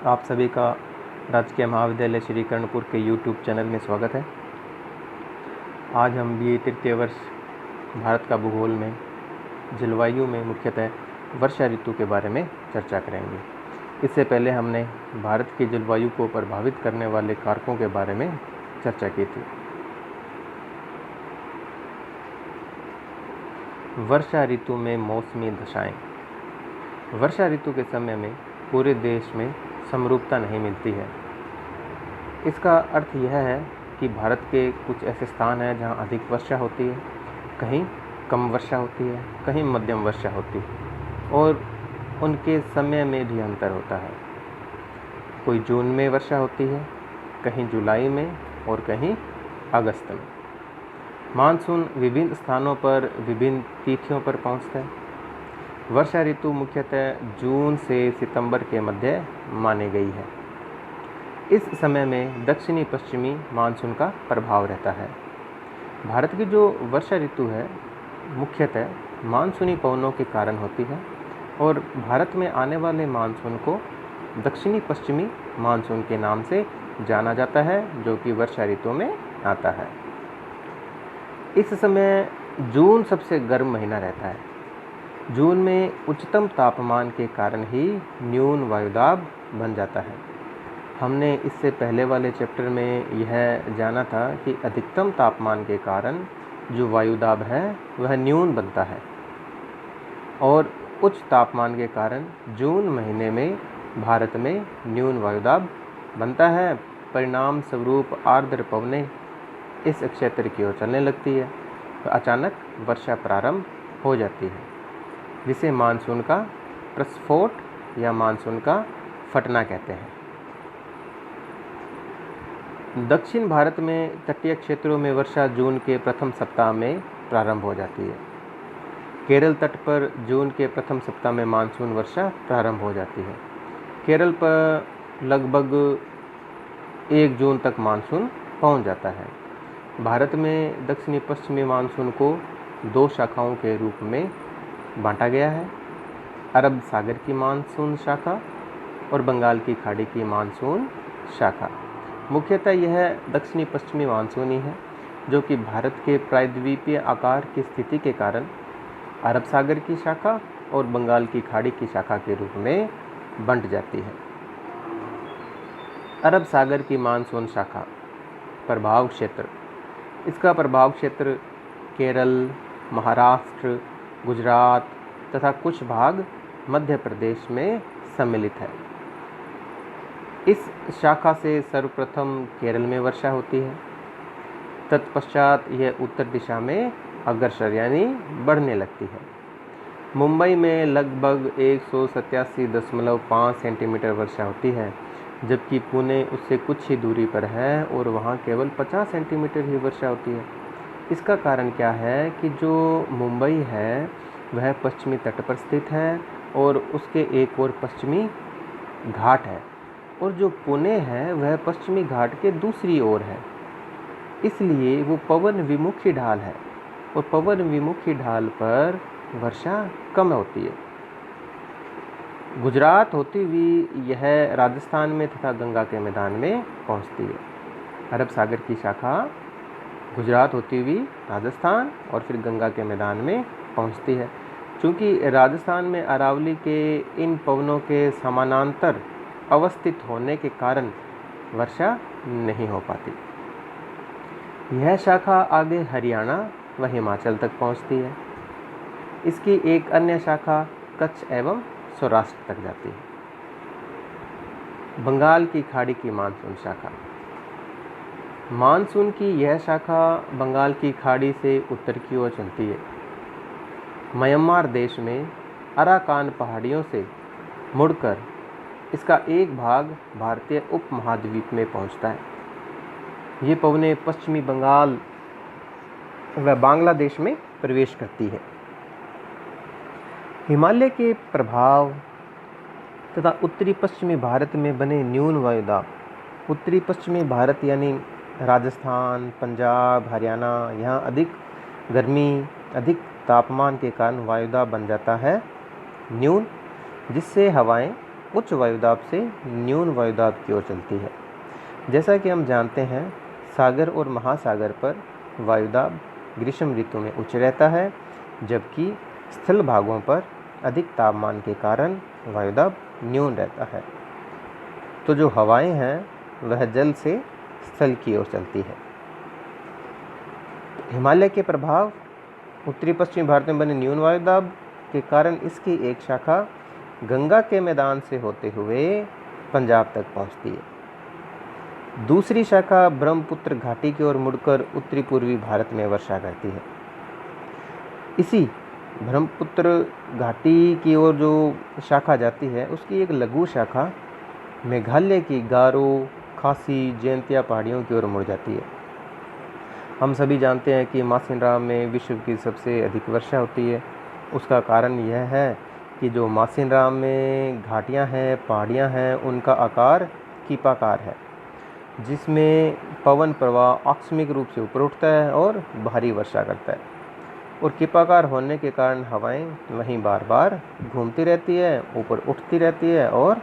आप सभी का राजकीय महाविद्यालय श्री कर्णपुर के यूट्यूब चैनल में स्वागत है। आज हम BA तृतीय वर्ष भारत का भूगोल में जलवायु में मुख्यतः वर्षा ऋतु के बारे में चर्चा करेंगे। इससे पहले हमने भारत की जलवायु को प्रभावित करने वाले कारकों के बारे में चर्चा की थी। वर्षा ऋतु में मौसमी दशाएं। वर्षा ऋतु के समय में पूरे देश में समरूपता नहीं मिलती है। इसका अर्थ यह है कि भारत के कुछ ऐसे स्थान हैं जहां अधिक वर्षा होती है, कहीं कम वर्षा होती है, कहीं मध्यम वर्षा होती है और उनके समय में भी अंतर होता है। कोई जून में वर्षा होती है, कहीं जुलाई में और कहीं अगस्त में। मानसून विभिन्न स्थानों पर विभिन्न तिथियों पर पहुंचता है। वर्षा ऋतु मुख्यतः जून से सितंबर के मध्य मानी गई है। इस समय में दक्षिणी पश्चिमी मानसून का प्रभाव रहता है। भारत की जो वर्षा ऋतु है मुख्यतः मानसूनी पवनों के कारण होती है और भारत में आने वाले मानसून को दक्षिणी पश्चिमी मानसून के नाम से जाना जाता है, जो कि वर्षा ऋतु में आता है। इस समय जून सबसे गर्म महीना रहता है। जून में उच्चतम तापमान के कारण ही न्यून वायुदाब बन जाता है। हमने इससे पहले वाले चैप्टर में यह जाना था कि अधिकतम तापमान के कारण जो वायुदाब है वह न्यून बनता है और उच्च तापमान के कारण जून महीने में भारत में न्यून वायुदाब बनता है। परिणाम स्वरूप आर्द्र पवनें इस क्षेत्र की ओर चलने लगती है तो अचानक वर्षा प्रारंभ हो जाती है, जिसे मानसून का प्रस्फोट या मानसून का फटना कहते हैं। दक्षिण भारत में तटीय क्षेत्रों में वर्षा जून के प्रथम सप्ताह में प्रारंभ हो जाती है। केरल तट पर जून के प्रथम सप्ताह में मानसून वर्षा प्रारंभ हो जाती है। केरल पर लगभग 1 जून तक मानसून पहुंच जाता है। भारत में दक्षिणी पश्चिमी मानसून को 2 शाखाओं के रूप में बांटा गया है, अरब सागर की मानसून शाखा और बंगाल की खाड़ी की मानसून शाखा। मुख्यतः यह दक्षिणी पश्चिमी मानसून ही है, जो कि भारत के प्रायद्वीपीय आकार की स्थिति के कारण अरब सागर की शाखा और बंगाल की खाड़ी की शाखा के रूप में बंट जाती है। अरब सागर की मानसून शाखा प्रभाव क्षेत्र। इसका प्रभाव क्षेत्र केरल, महाराष्ट्र, गुजरात तथा कुछ भाग मध्य प्रदेश में सम्मिलित है। इस शाखा से सर्वप्रथम केरल में वर्षा होती है। तत्पश्चात यह उत्तर दिशा में अग्रसर यानी बढ़ने लगती है। मुंबई में लगभग 187.5 सेंटीमीटर वर्षा होती है, जबकि पुणे उससे कुछ ही दूरी पर है और वहाँ केवल 50 सेंटीमीटर ही वर्षा होती है। इसका कारण क्या है कि जो मुंबई है वह पश्चिमी तट पर स्थित है और उसके एक और पश्चिमी घाट है और जो पुणे है वह पश्चिमी घाट के दूसरी ओर है। इसलिए वो पवन विमुखी ढाल है और पवन विमुखी ढाल पर वर्षा कम होती है। गुजरात होती हुई यह राजस्थान में तथा गंगा के मैदान में पहुंचती है। अरब सागर की शाखा गुजरात होती हुई राजस्थान और फिर गंगा के मैदान में पहुंचती है। चूँकि राजस्थान में अरावली के इन पवनों के समानांतर अवस्थित होने के कारण वर्षा नहीं हो पाती। यह शाखा आगे हरियाणा व हिमाचल तक पहुंचती है। इसकी एक अन्य शाखा कच्छ एवं सौराष्ट्र तक जाती है। बंगाल की खाड़ी की मानसून शाखा। मानसून की यह शाखा बंगाल की खाड़ी से उत्तर की ओर चलती है। म्यांमार देश में अराकान पहाड़ियों से मुड़कर इसका एक भाग भारतीय उपमहाद्वीप में पहुंचता है। ये पवनें पश्चिमी बंगाल व बांग्लादेश में प्रवेश करती है। हिमालय के प्रभाव तथा उत्तरी पश्चिमी भारत में बने न्यून वायुदाब, उत्तरी पश्चिमी भारत यानी राजस्थान, पंजाब, हरियाणा, यहाँ अधिक गर्मी, अधिक तापमान के कारण वायुदाब बन जाता है न्यून, जिससे हवाएं उच्च वायुदाब से न्यून वायुदाब की ओर चलती है। जैसा कि हम जानते हैं, सागर और महासागर पर वायुदाब ग्रीष्म ऋतु में उच्च रहता है, जबकि स्थल भागों पर अधिक तापमान के कारण वायुदाब न्यून रहता है। तो जो हवाएं हैं वह जल से स्थल की ओर चलती है। हिमालय के प्रभाव उत्तरी पश्चिमी भारत में बने न्यून वायुदाब के कारण इसकी एक शाखा गंगा के मैदान से होते हुए पंजाब तक पहुंचती है। दूसरी शाखा ब्रह्मपुत्र घाटी की ओर मुड़कर उत्तरी पूर्वी भारत में वर्षा करती है। इसी ब्रह्मपुत्र घाटी की ओर जो शाखा जाती है, उसकी एक लघु शाखा मेघालय की गारो, खासी, जयंतिया पहाड़ियों की ओर मुड़ जाती है। हम सभी जानते हैं कि मासिनराम में विश्व की सबसे अधिक वर्षा होती है। उसका कारण यह है कि जो मासिनराम में घाटियां हैं, पहाड़ियां हैं, उनका आकार कीपाकार है, जिसमें पवन प्रवाह आकस्मिक रूप से ऊपर उठता है और भारी वर्षा करता है। और कीपाकार होने के कारण हवाएं वहीं बार बार घूमती रहती है, ऊपर उठती रहती है और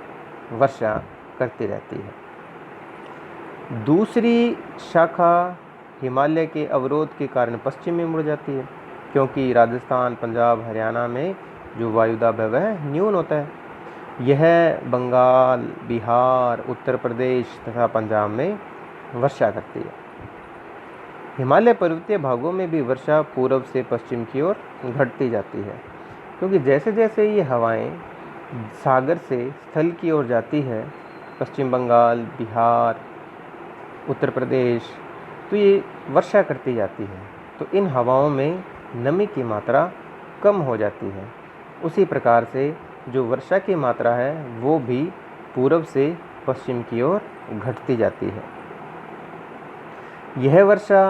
वर्षा करती रहती है। दूसरी शाखा हिमालय के अवरोध के कारण पश्चिम में मुड़ जाती है, क्योंकि राजस्थान, पंजाब, हरियाणा में जो वायुदाब है वह न्यून होता है। यह बंगाल, बिहार, उत्तर प्रदेश तथा पंजाब में वर्षा करती है। हिमालय पर्वतीय भागों में भी वर्षा पूर्व से पश्चिम की ओर घटती जाती है, क्योंकि जैसे जैसे ये हवाएं सागर से स्थल की ओर जाती है, पश्चिम बंगाल, बिहार, उत्तर प्रदेश, तो ये वर्षा करती जाती है। तो इन हवाओं में नमी की मात्रा कम हो जाती है। उसी प्रकार से जो वर्षा की मात्रा है वो भी पूर्व से पश्चिम की ओर घटती जाती है। यह वर्षा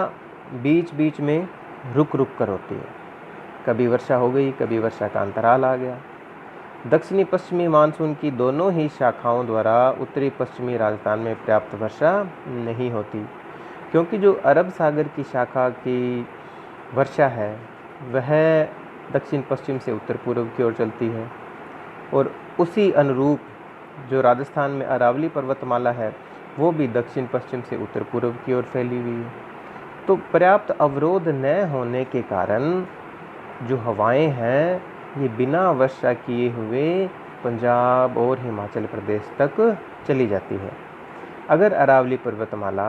बीच बीच में रुक रुक कर होती है। कभी वर्षा हो गई, कभी वर्षा का अंतराल आ गया। दक्षिणी पश्चिमी मानसून की दोनों ही शाखाओं द्वारा उत्तरी पश्चिमी राजस्थान में पर्याप्त वर्षा नहीं होती, क्योंकि जो अरब सागर की शाखा की वर्षा है वह दक्षिण पश्चिम से उत्तर पूर्व की ओर चलती है, और उसी अनुरूप जो राजस्थान में अरावली पर्वतमाला है वो भी दक्षिण पश्चिम से उत्तर पूर्व की ओर फैली हुई है। तो पर्याप्त अवरोध न होने के कारण जो हवाएं हैं ये बिना वर्षा किए हुए पंजाब और हिमाचल प्रदेश तक चली जाती है। अगर अरावली पर्वतमाला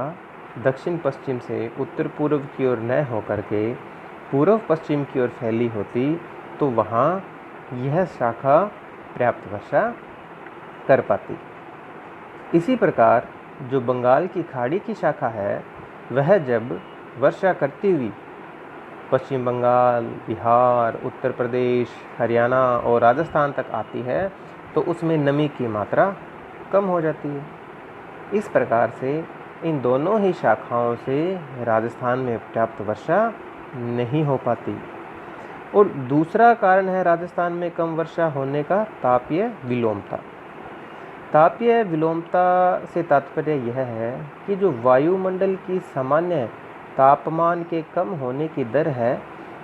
दक्षिण पश्चिम से उत्तर पूर्व की ओर न होकर के पूर्व पश्चिम की ओर फैली होती तो वहाँ यह शाखा पर्याप्त वर्षा कर पाती। इसी प्रकार जो बंगाल की खाड़ी की शाखा है वह जब वर्षा करती हुई पश्चिम बंगाल, बिहार, उत्तर प्रदेश, हरियाणा और राजस्थान तक आती है तो उसमें नमी की मात्रा कम हो जाती है। इस प्रकार से इन दोनों ही शाखाओं से राजस्थान में पर्याप्त वर्षा नहीं हो पाती। और दूसरा कारण है राजस्थान में कम वर्षा होने का तापीय विलोमता। तापीय विलोमता से तात्पर्य यह है कि जो वायुमंडल की सामान्य तापमान के कम होने की दर है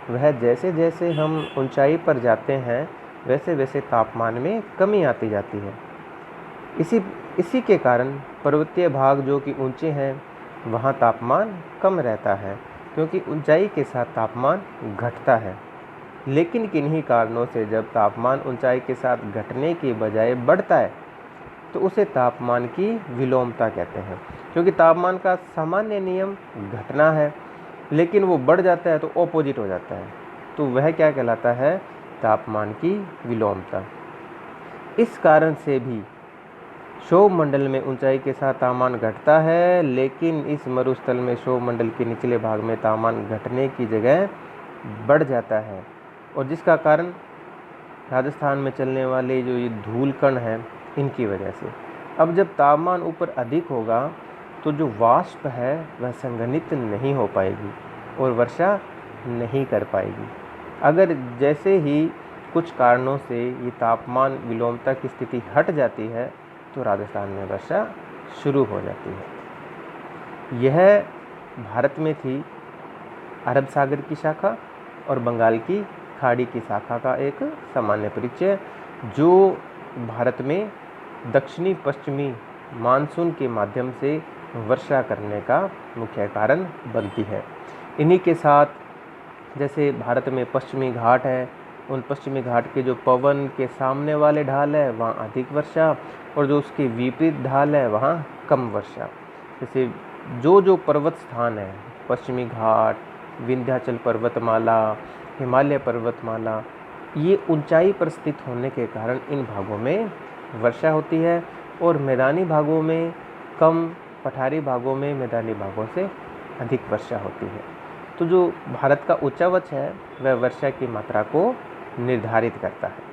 वह जैसे जैसे हम ऊंचाई पर जाते हैं वैसे वैसे तापमान में कमी आती जाती है। इसी के कारण पर्वतीय भाग जो कि ऊंचे हैं वहाँ तापमान कम रहता है, क्योंकि ऊंचाई के साथ तापमान घटता है। लेकिन किन्हीं कारणों से जब तापमान ऊंचाई के साथ घटने की बजाय बढ़ता है तो उसे तापमान की विलोमता कहते हैं, क्योंकि तापमान का सामान्य नियम घटना है, लेकिन वो बढ़ जाता है तो ऑपोजिट हो जाता है, तो वह क्या कहलाता है? तापमान की विलोमता। इस कारण से भी क्षोभ मंडल में ऊंचाई के साथ तापमान घटता है, लेकिन इस मरुस्थल में क्षोभ मंडल के निचले भाग में तापमान घटने की जगह बढ़ जाता है, और जिसका कारण राजस्थान में चलने वाले जो ये धूल कण हैं इनकी वजह से। अब जब तापमान ऊपर अधिक होगा तो जो वाष्प है वह संघनित नहीं हो पाएगी और वर्षा नहीं कर पाएगी। अगर जैसे ही कुछ कारणों से ये तापमान विलोमता की स्थिति हट जाती है तो राजस्थान में वर्षा शुरू हो जाती है। यह भारत में थी अरब सागर की शाखा और बंगाल की खाड़ी की शाखा का एक सामान्य परिचय, जो भारत में दक्षिणी पश्चिमी मानसून के माध्यम से वर्षा करने का मुख्य कारण बनती है। इन्हीं के साथ जैसे भारत में पश्चिमी घाट है, उन पश्चिमी घाट के जो पवन के सामने वाले ढाल है वहाँ अधिक वर्षा, और जो उसके विपरीत ढाल है वहाँ कम वर्षा। जैसे जो पर्वत स्थान है, पश्चिमी घाट, विंध्याचल पर्वतमाला, हिमालय पर्वतमाला, ये ऊंचाई पर स्थित होने के कारण इन भागों में वर्षा होती है, और मैदानी भागों में कम, पठारी भागों में मैदानी भागों से अधिक वर्षा होती है। तो जो भारत का उच्चावच है वह वर्षा की मात्रा को निर्धारित करता है।